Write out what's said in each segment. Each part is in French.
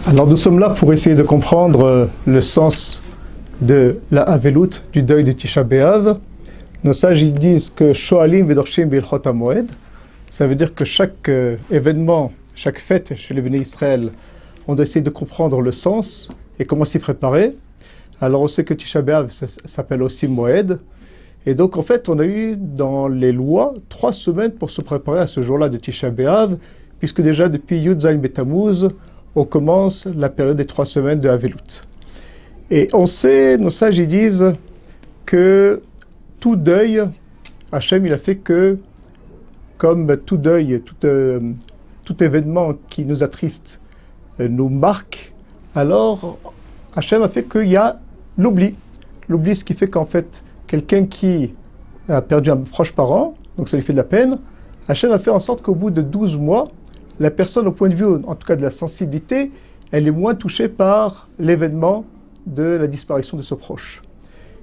Alors nous sommes là pour essayer de comprendre le sens de la Avelut, du deuil de Tisha B'Av. Nos sages ils disent que Shoalim Vedorshim Bilchot HaMoed, ça veut dire que chaque événement, chaque fête chez les Béné Israël, on doit essayer de comprendre le sens et comment s'y préparer. Alors on sait que Tisha B'Av s'appelle aussi Moed. Et donc en fait on a eu dans les lois 3 semaines pour se préparer à ce jour-là de Tisha B'Av, puisque déjà depuis Yud Zayin Betamuz, on commence la période des 3 semaines de Avelut. Et on sait, nos sages ils disent que tout deuil, Hachem il a fait que, comme tout deuil, tout événement qui nous attriste nous marque, alors Hachem a fait qu'il y a l'oubli. L'oubli, ce qui fait qu'en fait, quelqu'un qui a perdu un proche parent, donc ça lui fait de la peine, Hachem a fait en sorte qu'au bout de 12 mois, la personne, au point de vue, en tout cas de la sensibilité, elle est moins touchée par l'événement de la disparition de ce proche.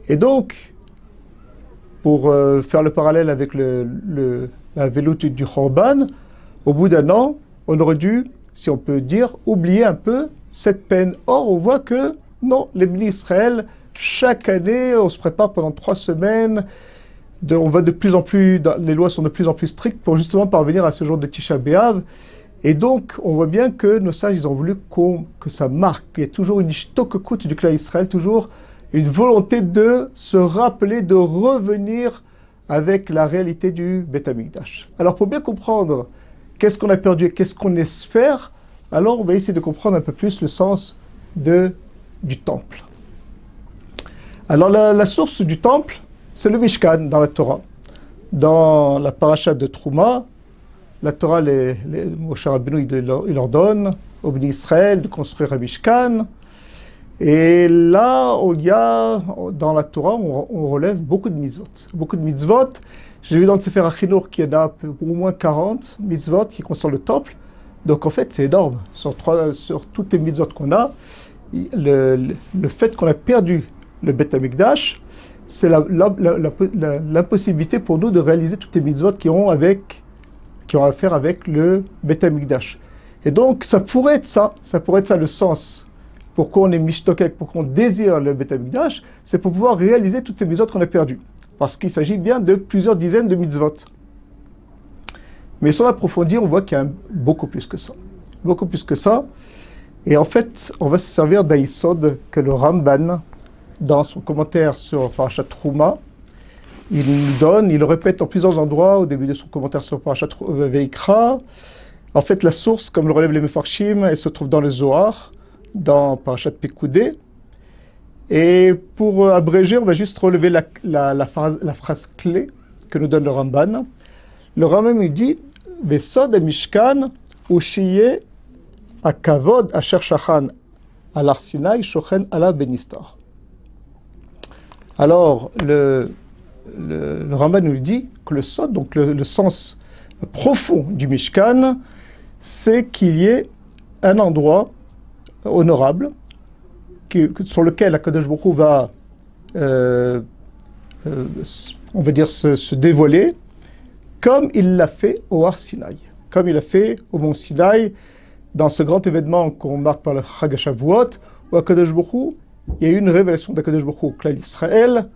Et donc, pour faire le parallèle avec la Velut du Khorban, au bout d'un an, on aurait dû, si on peut dire, oublier un peu cette peine. Or, on voit que, non, les Béné Israël, chaque année, on se prépare pendant 3 semaines, on va de plus en plus, les lois sont de plus en plus strictes pour justement parvenir à ce jour de Tisha B'Av. Et donc, on voit bien que nos sages, ils ont voulu que ça marque. Il y a toujours une ishtokekut du clan Israël, toujours une volonté de se rappeler, de revenir avec la réalité du Beth Amikdash. Alors, pour bien comprendre qu'est-ce qu'on a perdu et qu'est-ce qu'on espère, alors on va essayer de comprendre un peu plus le sens du temple. Alors, la source du temple, c'est le Mishkan dans la Torah. Dans la paracha de Trouma, la Torah, Moshe Rabbeinu, il ordonne au Béné Israël de construire un Mishkan. Et là, dans la Torah, on relève beaucoup de mitzvot. Beaucoup de mitzvot. J'ai vu dans le Sefer HaChinuch qu'il y en a pour au moins 40 mitzvot qui concernent le temple. Donc en fait, c'est énorme. Sur toutes les mitzvot qu'on a, le fait qu'on a perdu le Beth Amikdash, c'est l'impossibilité pour nous de réaliser toutes les mitzvot qui ont à faire avec le Beth Amikdash. Et donc, ça pourrait être ça le sens. Pourquoi on est mishtokek, pourquoi on désire le Beth Amikdash, c'est pour pouvoir réaliser toutes ces mitzvot qu'on a perdues. Parce qu'il s'agit bien de plusieurs dizaines de mitzvot. Mais sans approfondir, on voit qu'il y a beaucoup plus que ça. Beaucoup plus que ça. Et en fait, on va se servir d'Aïsod que le Ramban, dans son commentaire sur Parashat Trouma, il le répète en plusieurs endroits au début de son commentaire sur Parashat Veikra. En fait, la source, comme le relèvent les Mefarshim, elle se trouve dans le Zohar, dans Parashat Pekoudé. Et pour abréger, on va juste relever la phrase clé que nous donne le Ramban. Le Ramban il dit « Vesod Mishkan ushiye akavod asher shachan al Har Sinai shochen ala benistar » Alors, le Ramban nous dit que le sod, donc le sens profond du Mishkan, c'est qu'il y ait un endroit honorable sur lequel Akadosh Baruch Hu va, on va dire, se dévoiler, comme il l'a fait au Har Sinaï, comme il l'a fait au mont Sinaï, dans ce grand événement qu'on marque par le Chag HaShavuot, où Akadosh Baruch Hu, il y a eu une révélation d'Akadosh Baruch Hu au clan d'Israël.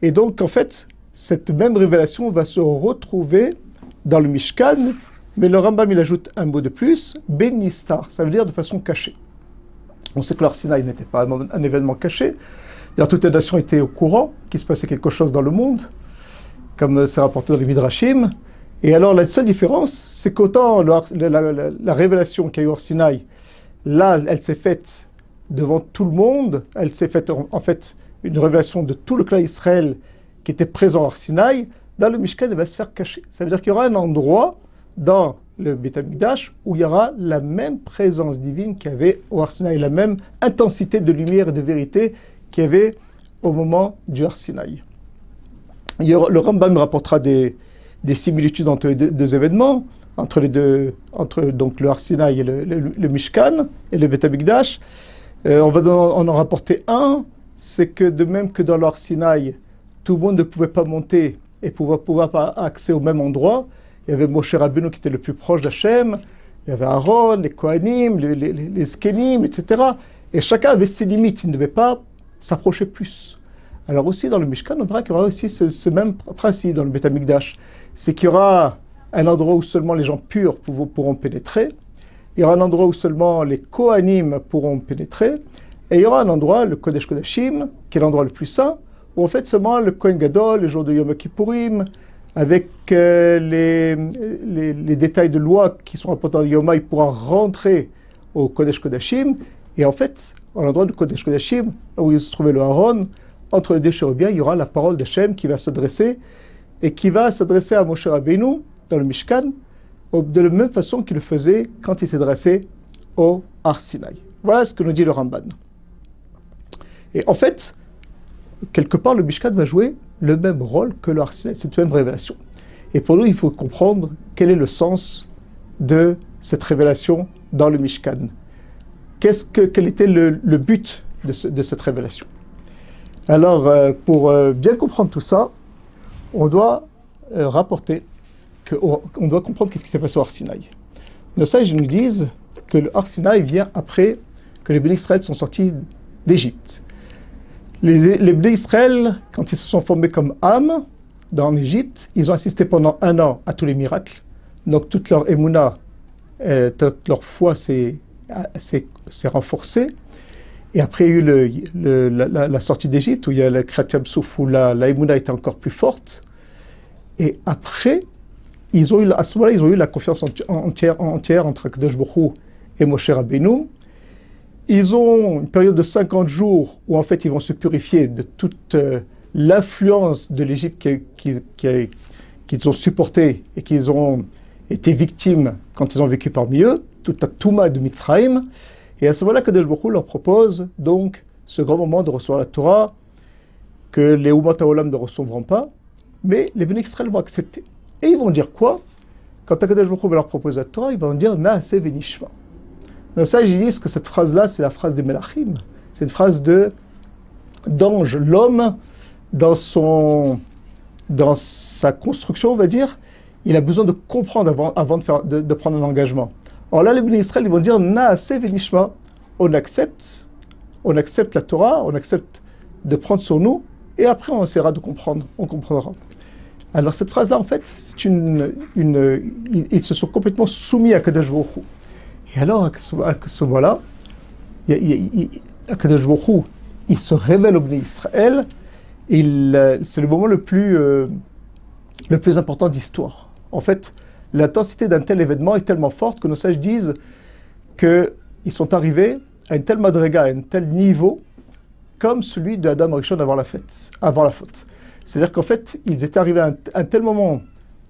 Et donc, en fait, cette même révélation va se retrouver dans le Mishkan, mais le Rambam, il ajoute un mot de plus, Benistar, ça veut dire de façon cachée. On sait que l'Ar Sinaï n'était pas un événement caché. D'ailleurs, toute la nation était au courant qu'il se passait quelque chose dans le monde, comme c'est rapporté dans les Midrashim. Et alors, la seule différence, c'est qu'autant la révélation qu'il y a eu au Har Sinaï, là, elle s'est faite devant tout le monde, elle s'est faite en fait une révélation de tout le clan Israël qui était présent au Har Sinaï. Dans le Mishkan, elle va se faire cacher. Ça veut dire qu'il y aura un endroit dans le Beth Amikdash où il y aura la même présence divine qu'il y avait au Har Sinaï, la même intensité de lumière et de vérité qu'il y avait au moment du Har Sinaï. Le Rambam rapportera des similitudes entre les deux événements, entre donc le Har Sinaï et le Mishkan et le Beth Amikdash. On va en rapporter un, c'est que de même que dans le Har Sinaï, tout le monde ne pouvait pas monter et pouvoir avoir accès au même endroit. Il y avait Moshe Rabbeinu qui était le plus proche d'Hachem, Il y avait Aaron, les Kohanim, les Zkenim, etc. Et chacun avait ses limites, il ne devait pas s'approcher plus. Alors aussi dans le Mishkan, on verra qu'il y aura aussi ce même principe dans le Beth Amikdash. C'est qu'il y aura un endroit où seulement les gens purs pourront pénétrer. Il y aura un endroit où seulement les Kohanim pourront pénétrer. Et il y aura un endroit, le Kodesh Kodashim, qui est l'endroit le plus saint, où en fait seulement le Kohen Gadol, le jour de Yom Kippourim, avec les détails de loi qui sont rapportés dans Yom il pourra rentrer au Kodesh Kodashim. Et en fait, à l'endroit du Kodesh Kodashim, là où il se trouvait le Aaron, entre les deux chérubins, il y aura la parole d'Hachem qui va s'adresser, et qui va s'adresser à Moshe Rabbeinu dans le Mishkan, de la même façon qu'il le faisait quand il s'est adressé au Har Sinaï. Voilà ce que nous dit le Ramban. Et en fait, quelque part, le Mishkan va jouer le même rôle que le Har Sinaï, cette même révélation. Et pour nous, il faut comprendre quel est le sens de cette révélation dans le Mishkan. Quel était le but de cette révélation? Alors, pour bien comprendre tout ça, on doit rapporter, on doit comprendre qu'est-ce qui s'est passé au Har Sinaï. Nos sages nous disent que le Har Sinaï vient après que les Béné Israël sont sortis d'Égypte. Les Béné Israël, quand ils se sont formés comme âme dans l'Égypte, ils ont assisté pendant 1 an à tous les miracles. Donc toute leur émouna, toute leur foi s'est renforcée. Et après, il y a eu la sortie d'Égypte, où il y a le Kriyat Souf, où la émouna était encore plus forte. Et après, à ce moment-là, ils ont eu la confiance entière entre Akadosh Baruch Hu et Moshe Rabbeinu. Ils ont une période de 50 jours où en fait ils vont se purifier de toute l'influence de l'Égypte qu'ils ont supportée et qu'ils ont été victimes quand ils ont vécu parmi eux, toute la Touma de Mitzrayim. Et à ce moment-là, Akadosh Baruch Hu leur propose donc ce grand moment de recevoir la Torah que les Umat HaOlam ne recevront pas, mais les Béné Israël vont accepter. Et ils vont dire quoi? Quand Akadosh Baruch Hu va leur proposer la Torah, ils vont dire Naaseh Venishma. Dans ça, ils disent que cette phrase-là, c'est la phrase des Melachim. C'est une phrase d'ange. L'homme, dans sa construction, on va dire, il a besoin de comprendre avant de prendre un engagement. Alors là, les Béné Israël, ils vont dire Naaseh Venishma. On accepte la Torah, on accepte de prendre sur nous, et après on essaiera de comprendre, on comprendra. Alors cette phrase-là, en fait, c'est ils se sont complètement soumis à Kadosh Baruch Hu. Et alors, à ce moment-là, Akadosh Baruch Hu, il se révèle au Béné Israël, et c'est le moment le plus important d'histoire. En fait, l'intensité d'un tel événement est tellement forte que nos sages disent qu'ils sont arrivés à une telle madriga, à un tel niveau, comme celui de Adam Rishon avant la faute. C'est-à-dire qu'en fait, ils étaient arrivés à un tel moment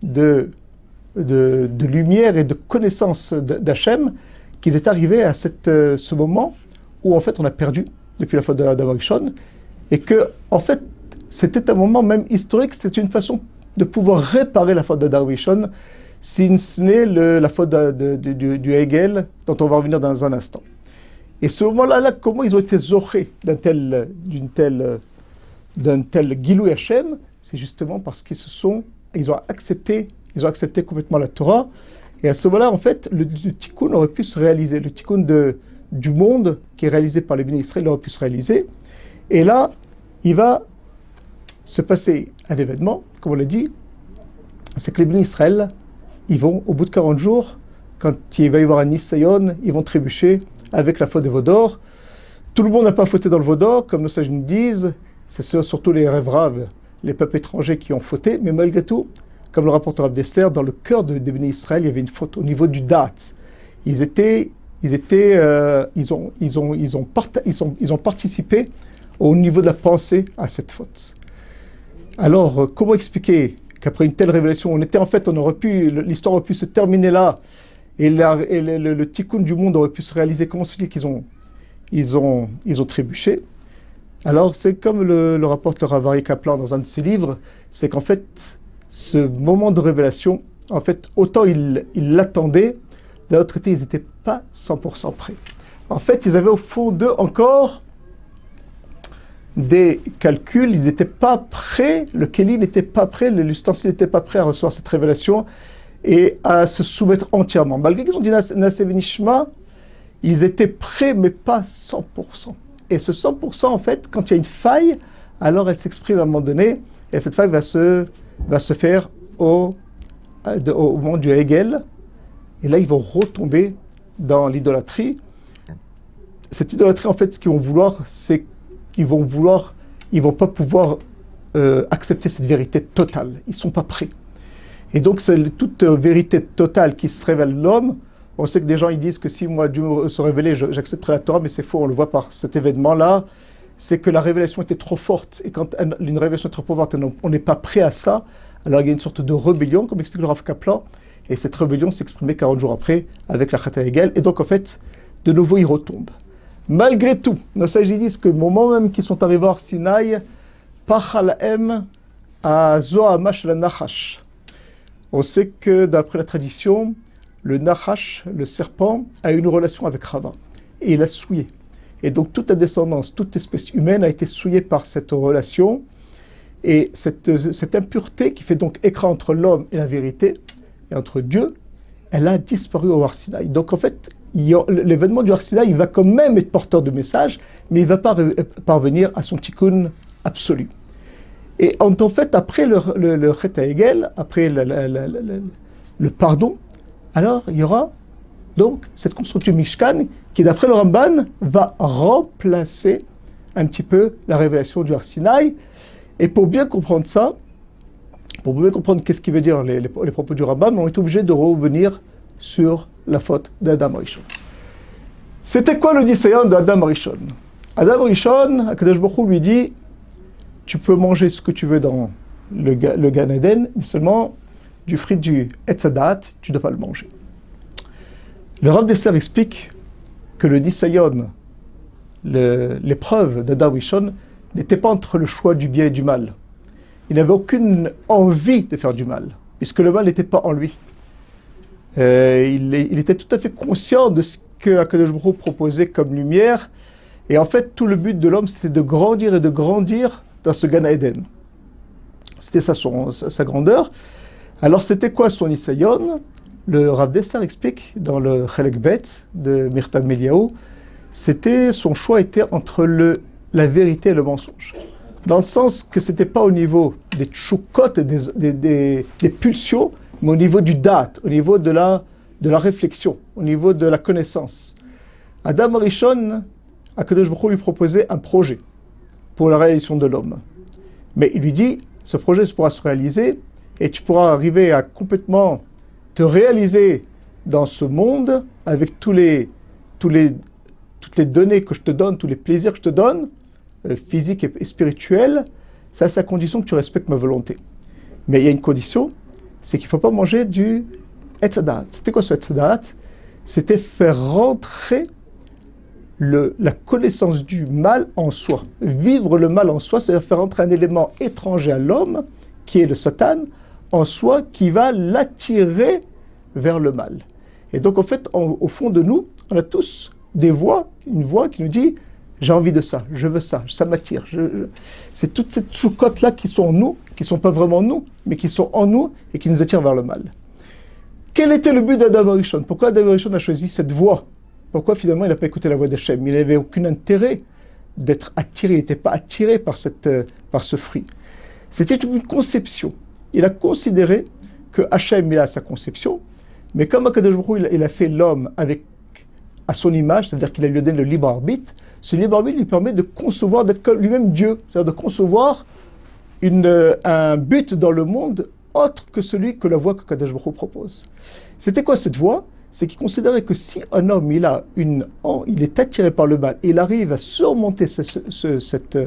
de lumière et de connaissance d'Hachem qu'ils étaient arrivés à ce moment où en fait on a perdu depuis la faute d'Adam Rishon, et que en fait c'était un moment même historique, c'était une façon de pouvoir réparer la faute d'Adam Rishon, si ce n'est la faute du Hegel, dont on va revenir dans un instant. Et ce moment-là, comment ils ont été zochés d'un tel Gilui Hashem, c'est justement parce ils ont accepté complètement la Torah. Et à ce moment-là, en fait, le tikkun aurait pu se réaliser. Le tikkun du monde qui est réalisé par les Béné Israël aurait pu se réaliser. Et là, il va se passer un événement, comme on l'a dit, c'est que les Béné Israël, ils vont, au bout de 40 jours, quand il va y avoir un Nisayon, ils vont trébucher avec la faute de Vaudor. Tout le monde n'a pas fauté dans le Vaudor, comme nos sages nous disent. C'est surtout les rêves, les peuples étrangers qui ont fauté, mais malgré tout, comme le rapporte Rav Dessler, dans le cœur des Béné Israël, il y avait une faute au niveau du date. Ils ont participé au niveau de la pensée à cette faute. Alors, comment expliquer qu'après une telle révélation, l'histoire aurait pu se terminer là, et le tikkun du monde aurait pu se réaliser? Comment se fait-il qu'ils ont trébuché? Alors, c'est comme le rapporte le Rav Aryeh Kaplan dans un de ses livres, c'est qu'en fait, ce moment de révélation, en fait, autant ils l'attendaient, d'un autre côté, ils n'étaient pas 100% prêts. En fait, ils avaient au fond d'eux encore des calculs, ils n'étaient pas prêts, le Kéli n'était pas prêt, l'ustensile n'était pas prêt à recevoir cette révélation, et à se soumettre entièrement. Malgré qu'ils ont dit Naseh Venishma, ils étaient prêts, mais pas 100%. Et ce 100%, en fait, quand il y a une faille, alors elle s'exprime à un moment donné, et cette faille va se faire au moment du Hegel, et là, ils vont retomber dans l'idolâtrie. Cette idolâtrie, en fait, ce qu'ils vont vouloir, c'est qu'ils vont pas pouvoir accepter cette vérité totale. Ils ne sont pas prêts. Et donc, c'est toute vérité totale qui se révèle l'homme. On sait que des gens ils disent que si moi Dieu se révélait, j'accepterai la Torah, mais c'est faux. On le voit par cet événement-là. C'est que la révélation était trop forte. Et quand une révélation est trop forte, on n'est pas prêt à ça. Alors il y a une sorte de rébellion, comme explique le Rav Kaplan. Et cette rébellion s'exprimait 40 jours après avec la Chata Hegel. Et donc, en fait, de nouveau, ils retombent. Malgré tout, nos sages disent que au moment même qu'ils sont arrivés à Sinaï, Pachalaem à Zohamash la Nachash. On sait que, d'après la tradition, le Nachash, le serpent, a une relation avec Rava. Et il a souillé. Et donc, toute la descendance, toute espèce humaine a été souillée par cette relation. Et cette impureté qui fait donc écran entre l'homme et la vérité, et entre Dieu, elle a disparu au Har Sinaï. Donc, en fait, l'événement du Har Sinaï, il va quand même être porteur de message, mais il ne va pas parvenir à son tikkun absolu. Et en fait, après le Cheta Hegel, après le pardon, alors il y aura donc cette construction Mishkan qui, d'après le Ramban, va remplacer un petit peu la révélation du Har Sinaï. Et pour bien comprendre ça, pour bien comprendre qu'est-ce qui veut dire les propos du Rambam, on est obligé de revenir sur la faute d'Adam Rishon. C'était quoi le nisayon d'Adam Rishon? Adam Rishon, Akadosh Baruch Hu lui dit, tu peux manger ce que tu veux dans le Gan Eden, mais seulement du fruit du Etz Hadat, tu ne dois pas le manger. Le Rav Dessler explique que le nisayon, l'épreuve d'Adam Rishon, n'était pas entre le choix du bien et du mal. Il n'avait aucune envie de faire du mal, puisque le mal n'était pas en lui. Il était tout à fait conscient de ce que Akadosh Baruch Hu proposait comme lumière, et en fait, tout le but de l'homme, c'était de grandir et de grandir dans ce Gan Eden. C'était ça sa grandeur. Alors, c'était quoi son Nisayon? Le Rav Dessler explique dans le Chelek Bet de Mirtam Meliaou, son choix était entre la vérité et le mensonge. Dans le sens que ce n'était pas au niveau des tchoukot, des pulsions, mais au niveau du date, au niveau de la réflexion, au niveau de la connaissance. Adam Rishon, Akadosh Baruch Hu lui proposait un projet pour la réalisation de l'homme. Mais il lui dit, ce projet pourra se réaliser et tu pourras arriver à complètement te réaliser dans ce monde avec toutes les données que je te donne, tous les plaisirs que je te donne, physiques et spirituels, ça c'est à condition que tu respectes ma volonté. Mais il y a une condition, c'est qu'il ne faut pas manger du Etz Hadat. C'était quoi ce Etz Hadat? C'était faire rentrer la connaissance du mal en soi. Vivre le mal en soi, c'est-à-dire faire rentrer un élément étranger à l'homme, qui est le Satan, en soi, qui va l'attirer vers le mal. Et donc en fait, au fond de nous, on a tous une voix qui nous dit « j'ai envie de ça, je veux ça, ça m'attire ». C'est toutes ces choukottes-là qui sont en nous, qui ne sont pas vraiment nous, mais qui sont en nous et qui nous attirent vers le mal. Quel était le but d'Adam Rishon? Pourquoi Adam Rishon a choisi cette voie? Pourquoi finalement il n'a pas écouté la voix d'Hachem? Il n'avait aucun intérêt d'être attiré, il n'était pas attiré par ce fruit. C'était une conception. Il a considéré que Hachem il a sa conception, mais comme Akadosh Baruch Hu, il a fait l'homme à son image, c'est-à-dire qu'il a lui donné le libre arbitre, ce libre arbitre lui permet de concevoir, d'être lui-même Dieu, c'est-à-dire de concevoir un but dans le monde autre que celui que la voie que Akadosh Baruch Hu propose. C'était quoi cette voie? C'est qu'il considérait que si un homme il est attiré par le mal et il arrive à surmonter cette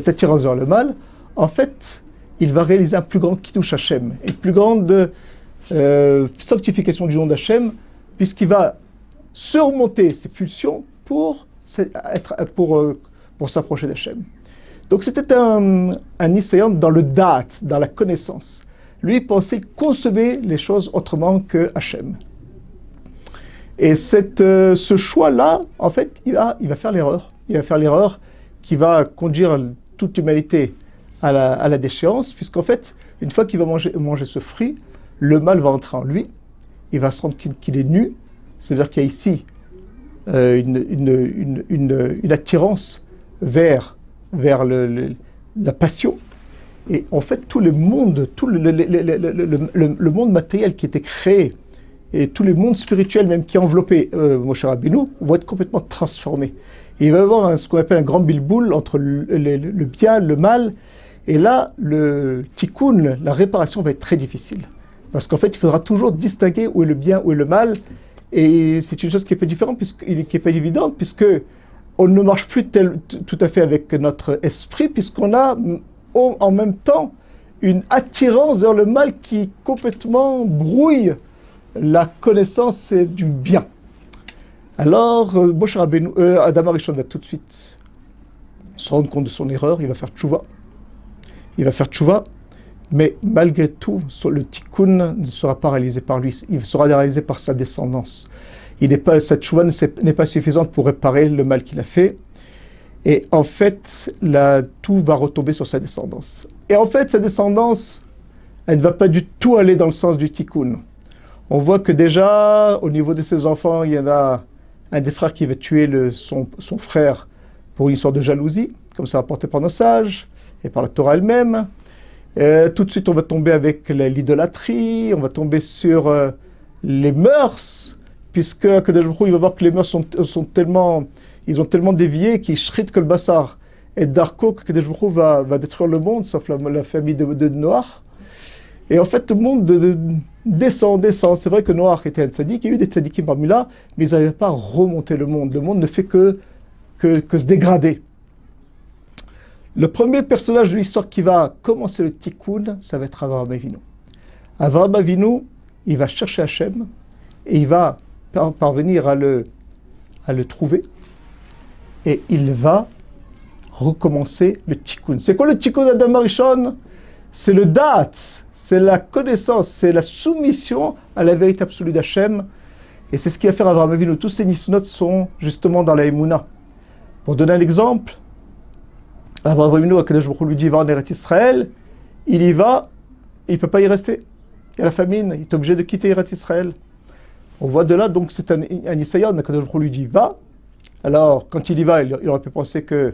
attirance vers le mal, en fait, il va réaliser un plus grand Kiddush Hashem, une plus grande sanctification du nom d'Hachem, puisqu'il va surmonter ses pulsions pour s'approcher d'Hachem. Donc c'était un Nisayon dans le date, dans la connaissance. Lui, il pensait concevoir les choses autrement que Hachem. Et ce choix-là, en fait, il va faire l'erreur. Il va faire l'erreur qui va conduire toute l'humanité à la déchéance, puisqu'en fait, une fois qu'il va manger ce fruit, le mal va entrer en lui, il va se rendre compte qu'il est nu, c'est-à-dire qu'il y a ici une attirance vers la passion. Et en fait, tout le monde matériel qui était créé, et tous les mondes spirituels même qui enveloppaient Moshe Rabbeinu vont être complètement transformés. Et il va y avoir ce qu'on appelle un grand bilboul entre le bien, le mal, et là, le tikkun, la réparation va être très difficile. Parce qu'en fait, il faudra toujours distinguer où est le bien, où est le mal, et c'est une chose qui est peu différente, qui n'est pas évidente, puisque on ne marche plus tout à fait avec notre esprit, puisqu'on a en même temps une attirance vers le mal qui complètement brouille la connaissance du bien. Alors, Moshe Rabbeinu, Adam Arishon va tout de suite se rendre compte de son erreur, il va faire tchouva. Mais malgré tout, le tikkun ne sera pas réalisé par lui, il sera réalisé par sa descendance. Cette tchouva n'est pas suffisante pour réparer le mal qu'il a fait. Et en fait, tout va retomber sur sa descendance. Et en fait, sa descendance, elle ne va pas du tout aller dans le sens du tikkun. On voit que déjà, au niveau de ses enfants, il y en a un des frères qui va tuer son frère pour une histoire de jalousie, comme ça rapporté par nos sages et par la Torah elle-même. Tout de suite, on va tomber avec l'idolâtrie, on va tomber sur les mœurs, puisque Kadosh Baruch Hu, il va voir que les mœurs ils ont tellement dévié qu'ils shrit kol basar. Et Darko, que Kadosh Baruch Hu va détruire le monde, sauf la famille de Noach. Et en fait, le monde descend. C'est vrai que Noach était un tzaddik, il y a eu des tzaddikim parmi là, mais ils n'arrivaient pas à remonter le monde. Le monde ne fait que se dégrader. Le premier personnage de l'histoire qui va commencer le tikkun, ça va être Avraham Avinu. Avraham Avinu, il va chercher Hachem et il va parvenir à le trouver et il va recommencer le tikkun. C'est quoi le tikkun d'Adam Arishon? C'est le da'at, c'est la connaissance, c'est la soumission à la vérité absolue d'Hachem. Et c'est ce qui va faire Avraham Avinu. Tous ces nisonot sont justement dans la Emouna. Pour donner un exemple, Avraham Avinu, Akadosh Baruch Hu lui dit va en Eretz Israël, il y va, il ne peut pas y rester. Il y a la famine, il est obligé de quitter Eretz Israël. On voit de là, donc c'est un Isaïon, Akadosh Baruch Hu lui dit va. Alors, quand il y va, il aurait pu penser que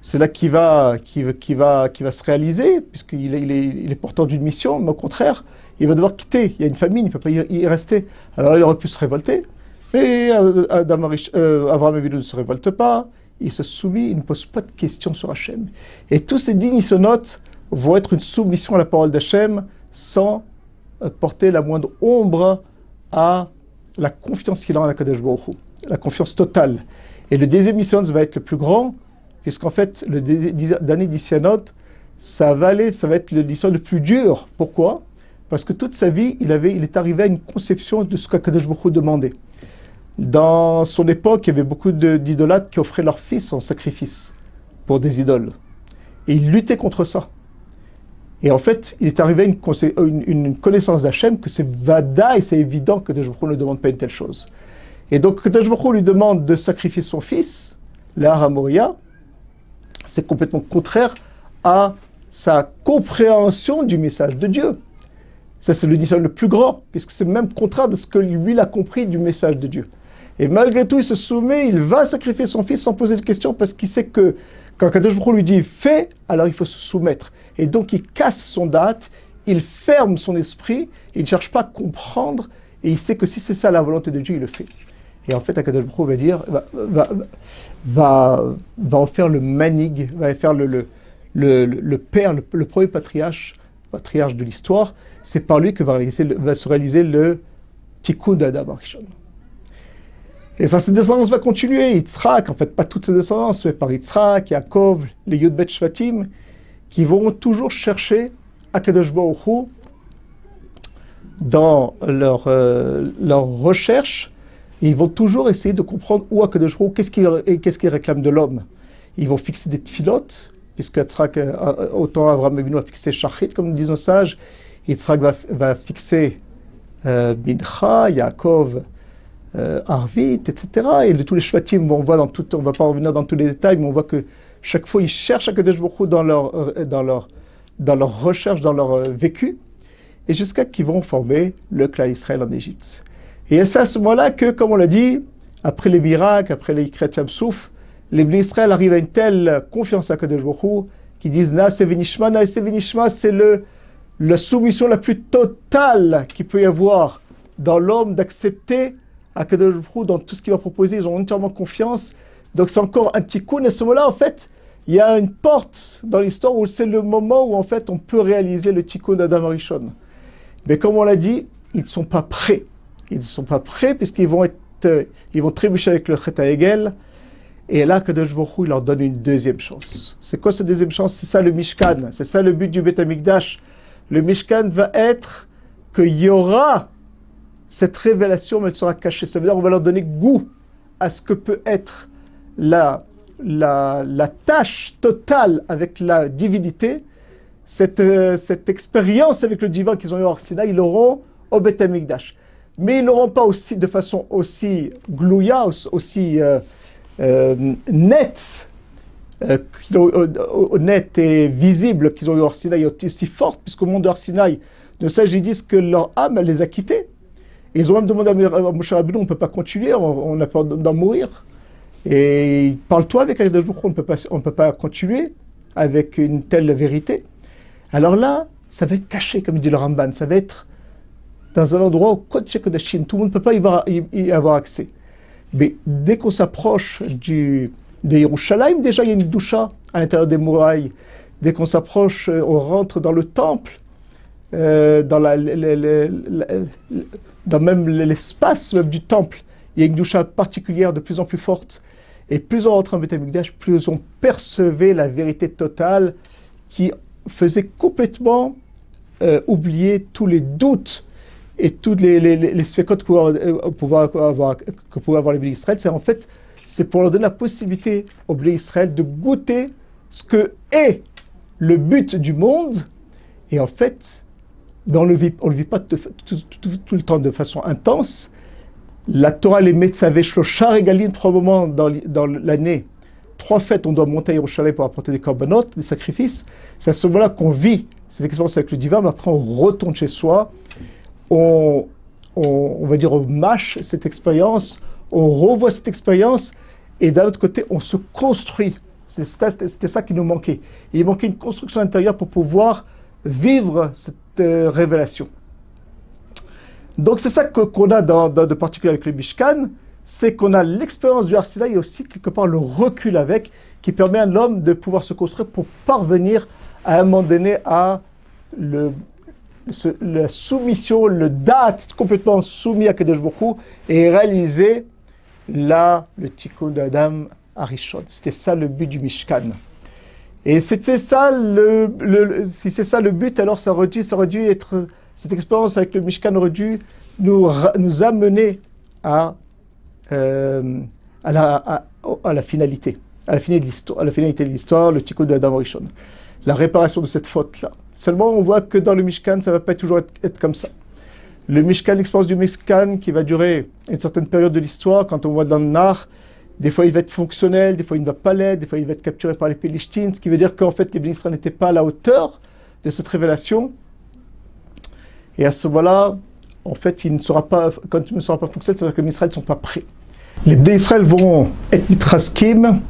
c'est là qu'il va se réaliser, puisqu'il est porteur d'une mission, mais au contraire, il va devoir quitter. Il y a une famine, il ne peut pas y rester. Alors, il aurait pu se révolter. Mais Avraham Avinu ne se révolte pas. Il se soumet, il ne pose pas de questions sur Hachem. Et tous ces dix nisonotes vont être une soumission à la parole d'Hachem sans porter la moindre ombre à la confiance qu'il a en Akadosh Baruch Hu, la confiance totale. Et le deuxième nisonot va être le plus grand, puisqu'en fait, le dernier nisonot, ça va être le nisonot le plus dur. Pourquoi? Parce que toute sa vie, il est arrivé à une conception de ce qu'Akadosh Baruch Hu demandait. Dans son époque, il y avait beaucoup d'idolâtres qui offraient leur fils en sacrifice pour des idoles. Et il luttait contre ça. Et en fait, il est arrivé à une connaissance d'Hachem que c'est vada et c'est évident que Akadosh Baruch Hu ne demande pas une telle chose. Et donc, Akadosh Baruch Hu lui demande de sacrifier son fils, l'Har Moria. C'est complètement contraire à sa compréhension du message de Dieu. Ça, c'est le nisonot le plus grand, puisque c'est même contraire de ce que lui, il a compris du message de Dieu. Et malgré tout, il se soumet, il va sacrifier son fils sans poser de questions, parce qu'il sait que quand Kadosh Baruch Hu lui dit « fais », alors il faut se soumettre. Et donc, il casse son date, il ferme son esprit, il ne cherche pas à comprendre, et il sait que si c'est ça la volonté de Dieu, il le fait. Et en fait, Kadosh Baruch Hu va dire, va en faire le manig, va faire le père, le premier patriarche de l'histoire. C'est par lui que va se réaliser le tikkun d'Adam Arishon. Et ça, cette descendance va continuer. Yitzhak, en fait, pas toutes ces descendances, mais par Yitzhak, Yaakov, les Yud Bet Shvatim, qui vont toujours chercher Akadosh Baruch Hu dans leur recherche. Et ils vont toujours essayer de comprendre où Akadosh Baruch Hu, qu'est-ce qu'il réclame de l'homme. Ils vont fixer des tfilotes, puisque Yitzhak, autant Avraham Avinu a fixé Shachrit, comme nous disent nos sages, Yitzhak va fixer Mincha, Yaakov, Arvit, etc. Et de tous les Shvatim, on va pas revenir dans tous les détails, mais on voit que chaque fois ils cherchent Akadosh Baruch Hu dans leur recherche, dans leur vécu. et jusqu'à qu'ils vont former le clan Israël en Égypte. Et c'est à ce moment-là que, comme on l'a dit, après les miracles, après les chrétiens Souf, les Bnei Israël arrivent à une telle confiance à Kadosh Baruch Hu qu'ils disent Naaseh v'nishma, c'est la soumission la plus totale qu'il peut y avoir dans l'homme d'accepter à Kadosh Baruch Hu dans tout ce qu'il va proposer. Ils ont entièrement confiance. Donc c'est encore un petit coup. Et à ce moment-là, en fait, il y a une porte dans l'histoire où c'est le moment où en fait on peut réaliser le tikkun d'Adam Arishon. Mais comme on l'a dit, ils ne sont pas prêts. Ils ne sont pas prêts puisqu'ils vont trébucher avec le Chet HaEgel. Et là, Kadosh Baruch Hu, il leur donne une deuxième chance. C'est quoi cette deuxième chance? C'est ça le Mishkan. C'est ça le but du Beth Amikdash. Le Mishkan va être qu'il y aura cette révélation, mais elle sera cachée. Ça veut dire qu'on va leur donner goût à ce que peut être la tâche totale avec la divinité. Cette expérience avec le divin qu'ils ont eu au Har Sinaï, ils l'auront au Beth Amikdash. Mais ils ne l'auront pas aussi de façon aussi glouya, aussi nette et visible qu'ils ont eu au Har Sinaï, aussi forte, puisqu'au monde de Har Sinaï, de ça, ils disent que leur âme les a quittés. Et ils ont même demandé à Moshe Rabbeinu, on ne peut pas continuer, on a peur d'en mourir. Et parle-toi avec Kadosh Baruch Hu, on ne peut pas continuer avec une telle vérité. Alors là, ça va être caché, comme dit le Ramban, ça va être dans un endroit où Kodesh Kodashim, tout le monde ne peut pas y avoir accès. Mais dès qu'on s'approche de Yerushalayim, déjà il y a une doucha à l'intérieur des murailles. Dès qu'on s'approche, on rentre dans le temple, dans même l'espace même du temple, il y a une doucha particulière de plus en plus forte. Et plus on rentrait en Beth Amikdash, plus on percevait la vérité totale qui faisait complètement oublier tous les doutes et toutes les sfekot que pouvaient avoir les Bnei Israël. C'est pour leur donner la possibilité aux Bnei Israël de goûter ce que est le but du monde. Et en fait, mais on ne le vit pas tout le temps de façon intense. La Torah les Metzavé Shlosha Regalim, 3 moments dans l'année, 3 fêtes, on doit monter à Yerushalayim pour apporter des korbanot, des sacrifices. C'est à ce moment-là qu'on vit cette expérience avec le divin, mais après on retourne chez soi, on va dire, on mâche cette expérience, on revoit cette expérience, et d'un autre côté, on se construit. C'était ça qui nous manquait. Et il manquait une construction intérieure pour pouvoir vivre cette révélation. Donc c'est ça qu'on a de particulier avec le Mishkan, c'est qu'on a l'expérience du Har Sinaï et aussi quelque part le recul avec, qui permet à l'homme de pouvoir se construire pour parvenir à un moment donné à la soumission, le date complètement soumis à Kadosh Baruch Hu et réaliser là le tikkun d'Adam Arishon. C'était ça le but du Mishkan. Et c'était ça si c'est ça le but, alors ça aurait dû être, cette expérience avec le Mishkan aurait dû nous amener à la finalité, à la finalité de l'histoire, le tikkun d'Adam Arishon, la réparation de cette faute-là. Seulement, on voit que dans le Mishkan, ça ne va pas toujours être comme ça. Le Mishkan, l'expérience du Mishkan qui va durer une certaine période de l'histoire, quand on voit dans le Nar, des fois il va être fonctionnel, des fois il ne va pas l'être, des fois il va être capturé par les Pélishtim, ce qui veut dire qu'en fait les Bnei Israël n'étaient pas à la hauteur de cette révélation. Et à ce moment-là, en fait, quand il ne sera pas fonctionnel, ça veut dire que les Bnei Israël ne sont pas prêts. Les Bnei Israël vont être mitraskim,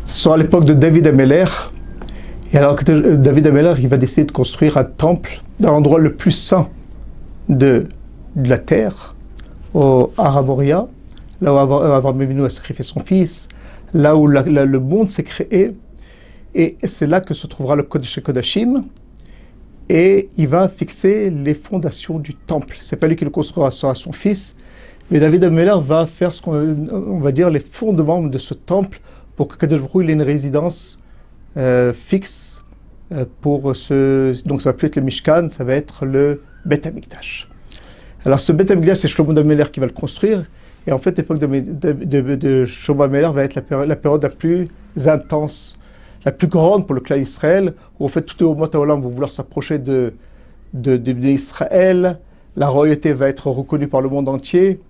ce sera à l'époque de David Ameler. Et alors que David Ameler, il va décider de construire un temple dans l'endroit le plus saint de la terre, au Har Moria, là où Abraham Avinu a sacrifié son fils, là où le monde s'est créé. Et c'est là que se trouvera le Kodesh Kodashim. Et il va fixer les fondations du temple. C'est pas lui qui le construira, ce sera son fils. Mais David Ameler va faire ce qu'on va dire les fondements de ce temple pour que Kadosh Baruch Hu ait une résidence fixe pour ce. Donc ça va plus être le Mishkan, ça va être le Beth Amikdash. Alors ce Beth Amikdash, c'est Shlomo Ameler qui va le construire. Et en fait, l'époque de Shlomo Ameler va être la période la plus intense, la plus grande pour le clan Israël, où en fait tout les Umot HaOlam vont vouloir s'approcher d'Israël. La royauté va être reconnue par le monde entier.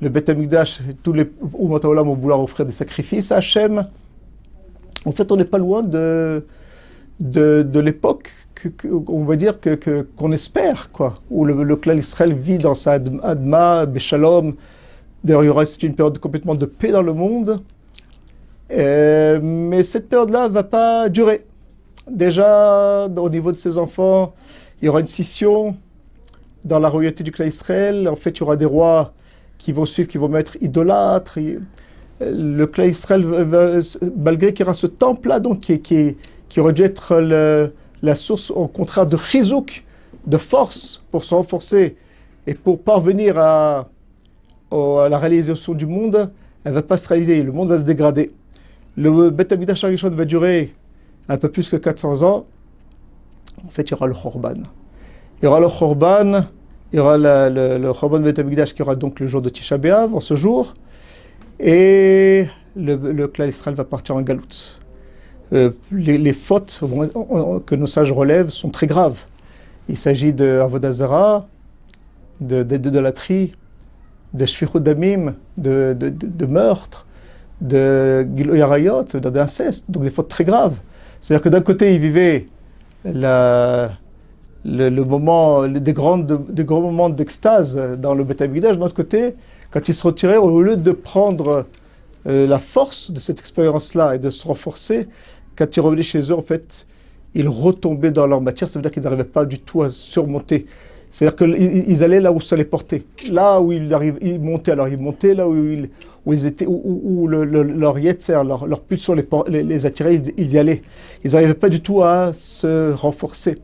Le Beth Amikdash, tous les Umot HaOlam vont vouloir offrir des sacrifices à Hachem. En fait, on n'est pas loin de l'époque on va dire qu'on espère, quoi, où le clan Israël vit dans sa Adma, Beshalom. D'ailleurs, il y aura une période complètement de paix dans le monde. Mais cette période-là ne va pas durer. Déjà, au niveau de ses enfants, il y aura une scission dans la royauté du clan Israël. En fait, il y aura des rois qui vont suivre, qui vont mettre idolâtres. Le clan Israël, malgré qu'il y aura ce temple-là, donc qui aurait dû être la source, au contraire, de chizouk, de force pour se renforcer et pour parvenir à la réalisation du monde, elle ne va pas se réaliser, le monde va se dégrader. Le Beth Amikdash Harishon va durer un peu plus que 400 ans. En fait, il y aura le Khorban. Il y aura le Khorban, il y aura le Khorban Beth Amikdash qui aura donc le jour de Tisha B'Av, en ce jour, et le clan Israël va partir en galoute. Les fautes que nos sages relèvent sont très graves. Il s'agit de Avodah Zara, d'idolâtrie, de shfichut damim, de meurtre, de giloy arayot, d'inceste, donc des fautes très graves. C'est-à-dire que d'un côté, ils vivaient le moment, des grands moments d'extase dans le Beth Amikdash. De l'autre côté, quand ils se retiraient, au lieu de prendre la force de cette expérience-là et de se renforcer, quand ils revenaient chez eux, en fait, ils retombaient dans leur matière. Ça veut dire qu'ils n'arrivaient pas du tout à surmonter. C'est-à-dire qu'ils allaient là où ça les portait. Là où ils montaient, alors ils montaient. Là où ils étaient, où leur yetzer, leur pulsion les attirait, ils y allaient. Ils n'arrivaient pas du tout à se renforcer.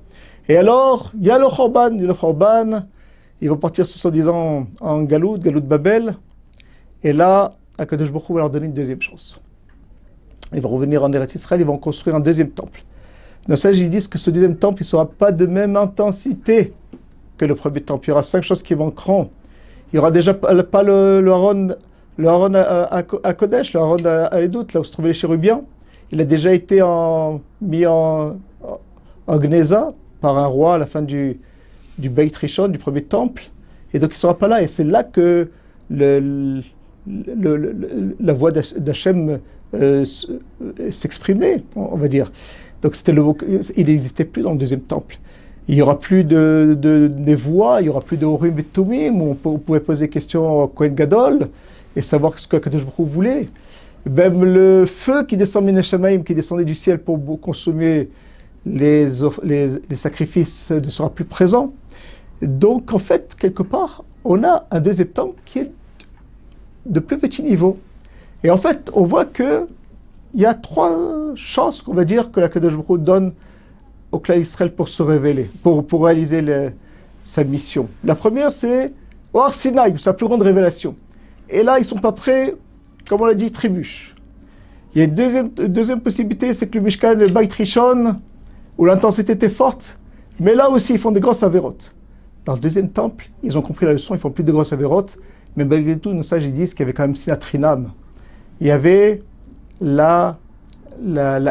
Et alors, il y a le Khorban. Ils vont partir 70 ans en Galout Babel. Et là, Akadosh Baruch Hu va leur donner une deuxième chance. Ils vont revenir en Eretz Israël, ils vont construire un deuxième temple. Nos sages, ils disent que ce deuxième temple, il ne sera pas de même intensité que le premier temple. Il y aura 5 choses qui manqueront. Il n'y aura déjà pas le Aaron à Kodesh, le Aaron à Edout, là où se trouvaient les chérubins. Il a déjà été mis en Gneza par un roi à la fin du Beit Rishon, du premier temple. Et donc il ne sera pas là. Et c'est là que la voix d'Hachem s'exprimait, on va dire. Donc il n'existait plus dans le deuxième temple. Il n'y aura plus des voix, il n'y aura plus de Urim et Tumim, où on pouvait poser des questions au Kohen Gadol et savoir ce que Kadosh Baruch Hu voulait. Même le feu qui descend Minashamaim, qui descendait du ciel pour consommer les sacrifices, ne sera plus présent. Donc en fait, quelque part, on a un deuxième temple qui est de plus petit niveau. Et en fait, on voit qu'il y a 3 chances, qu'on va dire, que la Kadosh Baruch Hu donne au clan Israël pour se révéler, pour réaliser sa mission. La première, c'est Or Sinaï, sa plus grande révélation. Et là, ils ne sont pas prêts, comme on l'a dit, trébuche. Il y a une deuxième possibilité, c'est que le Mishkan, le Beit Rishon, où l'intensité était forte, mais là aussi, ils font des grosses avérotes. Dans le deuxième temple, ils ont compris la leçon, ils font plus de grosses avérotes, mais malgré tout, nos sages disent qu'il y avait quand même Sinatrinam. Il y avait la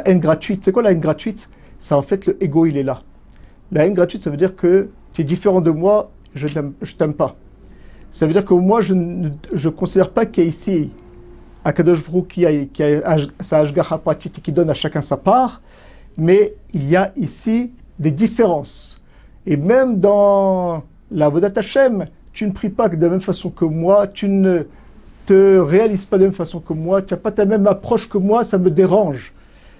haine gratuite. C'est quoi la haine gratuite? C'est en fait le ego, il est là. La haine gratuite, ça veut dire que tu es différent de moi, je t'aime pas. Ça veut dire que moi, je ne considère pas qu'il y a ici Akadosh Baruch Hu qui a sa Hashgacha pratique et qui donne à chacun sa part, mais il y a ici des différences. Et même dans la Avodat Hashem, tu ne pries pas de la même façon que moi, tu ne te réalises pas de la même façon que moi, tu n'as pas ta même approche que moi, ça me dérange.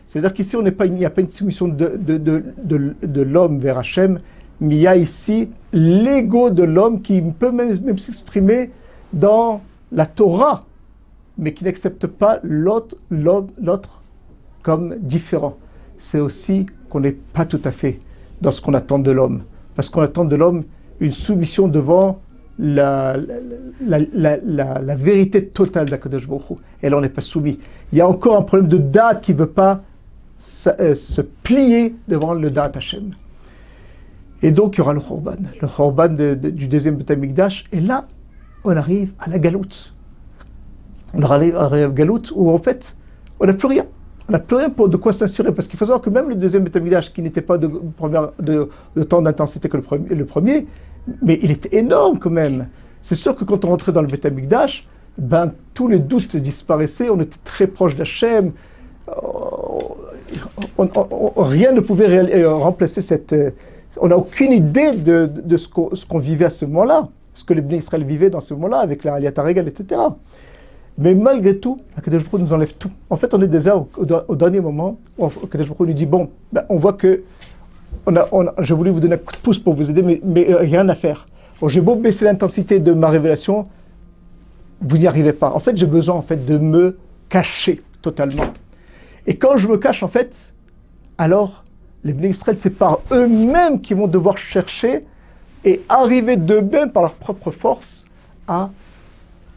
C'est-à-dire qu'ici, il n'y a pas une soumission de l'homme vers Hachem, mais il y a ici l'ego de l'homme qui peut même s'exprimer dans la Torah, mais qui n'accepte pas l'autre comme différent. C'est aussi qu'on n'est pas tout à fait dans ce qu'on attend de l'homme. Parce qu'on attend de l'homme une soumission devant la vérité totale d'Akadosh Baruch Hu. Et là, on n'est pas soumis. Il y a encore un problème de date qui ne veut pas se plier devant le date Hashem. Et donc, il y aura le Khorban du deuxième Beth Amikdash. Et là, on arrive à la galoute. On arrive à la galoute où, en fait, on n'a plus rien. On n'a plus rien de quoi s'assurer. Parce qu'il faut savoir que même le deuxième Beth Amikdash, qui n'était pas de temps d'intensité que le premier, mais il était énorme quand même. C'est sûr que quand on rentrait dans le Beth Amikdash, tous les doutes disparaissaient. On était très proche d'Hachem. rien ne pouvait remplacer cette... on n'a aucune idée de ce qu'on vivait à ce moment-là, ce que les Bnei Israël vivaient dans ce moment-là, avec la Aliyat HaRegal, etc. Mais malgré tout, Akadosh Baruch Hu nous enlève tout. En fait, on est déjà au dernier moment où Akadosh Baruch Hu nous dit, bon, ben, on voit que j'ai voulu vous donner un coup de pouce pour vous aider, mais rien à faire. Bon, j'ai beau baisser l'intensité de ma révélation, vous n'y arrivez pas. En fait, j'ai besoin en fait, de me cacher totalement. Et quand je me cache, en fait, alors, les Bnei Israël, c'est par eux-mêmes qui vont devoir chercher et arriver d'eux-mêmes par leur propre force à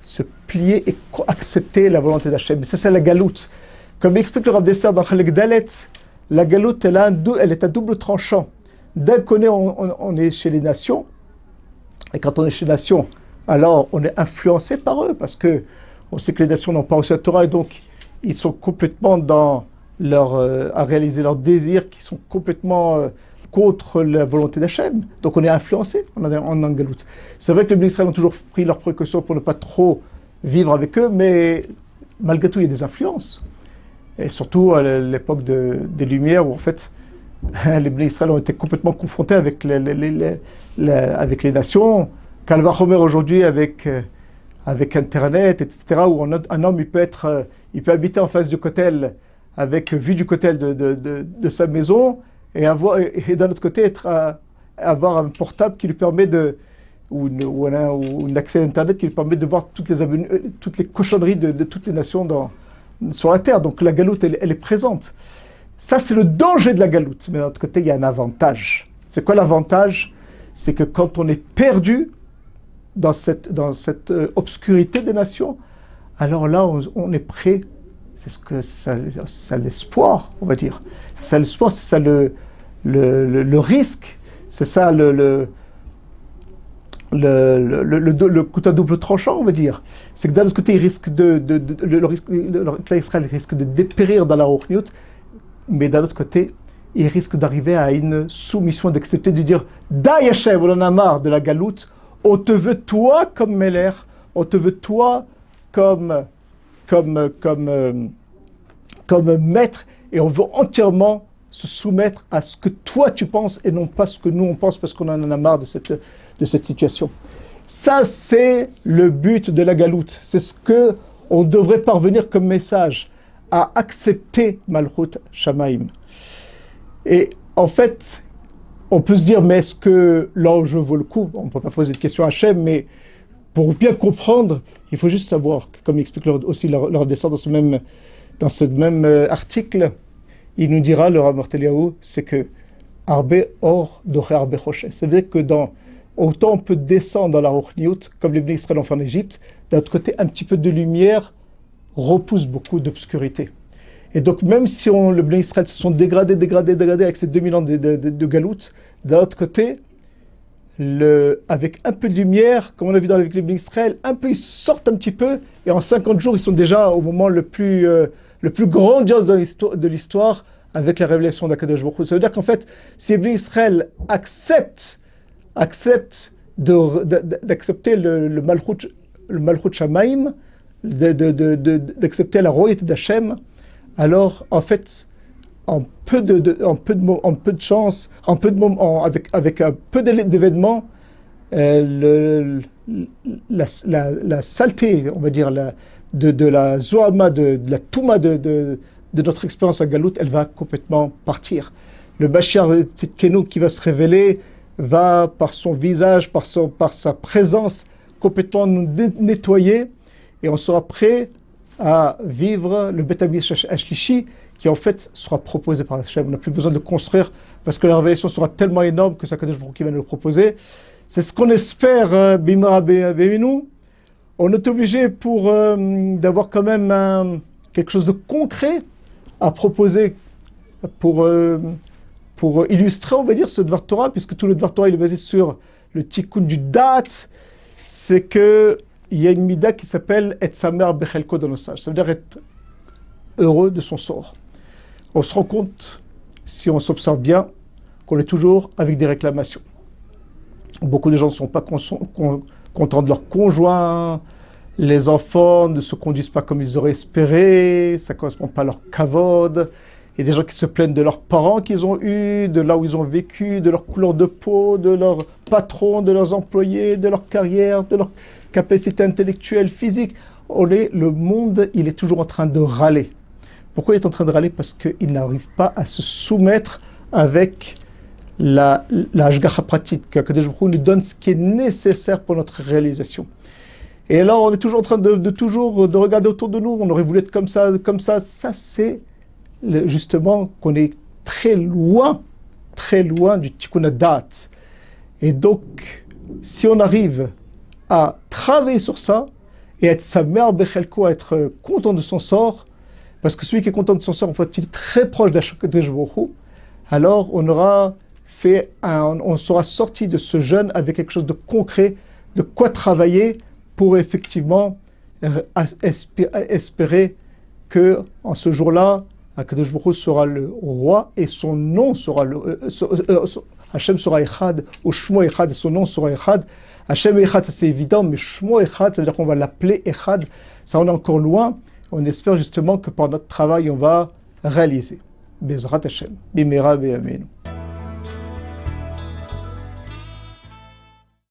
se plier et accepter la volonté d'Hachem. Ça, c'est la galoute. Comme explique le Rav Dessler dans Chalek Dalet, la galoute, elle est à double tranchant. D'un côté, on est chez les nations, et quand on est chez les nations, alors on est influencé par eux, parce que on sait que les nations n'ont pas reçu la Torah, et donc ils sont complètement dans à réaliser leurs désirs, qui sont complètement contre la volonté d'Hachem. Donc on est influencé en galoute. C'est vrai que les Bnei Israël ont toujours pris leurs précautions pour ne pas trop vivre avec eux, mais malgré tout, il y a des influences. Et surtout à l'époque des Lumières, où en fait, les Bnei Israël ont été complètement confrontés avec les nations. Calva Homer aujourd'hui avec Internet, etc., où un homme il peut habiter en face du kotel, avec vue du kotel de sa maison, et d'un autre côté avoir un portable qui lui permet ou un accès à Internet qui lui permet de voir toutes les cochonneries de toutes les nations sur la terre. Donc la galoute, elle est présente. Ça, c'est le danger de la galoute. Mais d'un autre côté, il y a un avantage. C'est quoi l'avantage? C'est que quand on est perdu dans cette obscurité des nations, alors là, on est prêt. C'est ça l'espoir, on va dire. C'est ça l'espoir, c'est ça le risque. C'est ça le couteau à double tranchant, on va dire. C'est que d'un autre côté, l'Israël risque de dépérir dans la Rochniut, mais d'un autre côté, il risque d'arriver à une soumission, d'accepter, de dire « Daï Hashem, on en a marre de la galoute, on te veut toi comme Meller, on te veut toi comme maître, et on veut entièrement se soumettre à ce que toi tu penses et non pas ce que nous on pense parce qu'on en a marre de cette situation. » Ça, c'est le but de la galoute. C'est ce que on devrait parvenir comme message, à accepter Malchut Shamaim. Et en fait, on peut se dire, mais est-ce que l'ange vaut le coup? On ne peut pas poser de question à Hachem, mais pour bien comprendre, il faut juste savoir, comme explique aussi leur descend dans ce même article, il nous dira, le Rav Marteliaou, c'est que Arbe Or Doche Arbe Choshe. C'est-à-dire que autant on peut descendre dans la Rochniut, comme les Bnei Israël ont fait en Égypte, d'un autre côté, un petit peu de lumière repousse beaucoup d'obscurité. Et donc, même si le Bnei Israël se sont dégradés avec ces 2000 ans de galoute, d'un autre côté, avec un peu de lumière, comme on a vu avec les Bnei Israël, un peu ils sortent un petit peu, et en 50 jours, ils sont déjà au moment le plus grandiose de l'histoire, avec la révélation d'Akadosh Baruch Hu. Ça veut dire qu'en fait, si les Bnei Israël acceptent d'accepter le Malchut Shamaim, d'accepter la royauté d'Hachem, alors en fait, en peu de chance, avec un peu d'événements, la saleté, on va dire, de la zoama, de la touma de notre expérience à Galout, elle va complètement partir. Le Mashiach Tzidkenu qui va se révéler va, par son visage, par sa présence, complètement nous nettoyer, et on sera prêt à vivre le Bet Hamikdash Ashlishi, qui en fait sera proposé par Hachem. On n'a plus besoin de construire, parce que la révélation sera tellement énorme que c'est Akadosh Baruch Hu qui va nous le proposer. C'est ce qu'on espère, Bimra Beinu. On est obligé d'avoir quand même quelque chose de concret à proposer pour illustrer, on va dire, ce Dvar Torah, puisque tout le Dvar Torah il est basé sur le tikkun du date. C'est que il y a une mida qui s'appelle Et Samer Bechelko dans nos sages. Ça veut dire être heureux de son sort. On se rend compte, si on s'observe bien, qu'on est toujours avec des réclamations. Beaucoup de gens ne sont pas contents de leur conjoint, les enfants ne se conduisent pas comme ils auraient espéré, ça ne correspond pas à leur kavod, Il y a des gens qui se plaignent de leurs parents qu'ils ont eus, de là où ils ont vécu, de leur couleur de peau, de leurs patrons, de leurs employés, de leur carrière, de leur capacité intellectuelle, physique. Le monde, il est toujours en train de râler. Pourquoi il est en train de râler? Parce qu'il n'arrive pas à se soumettre avec la Hashgacha pratique, que Kadosh Baruch Hu nous donne ce qui est nécessaire pour notre réalisation. Et alors, on est toujours en train de regarder autour de nous, on aurait voulu être comme ça, comme ça. Ça, c'est justement qu'on est très loin du Tikkun Hadat. Et donc, si on arrive à travailler sur ça, et être sa mère Bechelko, être content de son sort, parce que celui qui est content de son sort, en fait, il est très proche d'Akadosh Baruch Hu, alors on sera sorti de ce jeûne avec quelque chose de concret, de quoi travailler pour effectivement espérer que en ce jour-là, Akadosh Baruch Hu sera le roi et son nom sera Hachem sera Echad, ou Shmo Echad, et son nom sera Echad. Hachem Echad, ça c'est évident, mais Shmo Echad, ça veut dire qu'on va l'appeler Echad. Ça, on est encore loin. On espère justement que par notre travail, on va réaliser. Bezrat Hachem. Bimera Be'amen.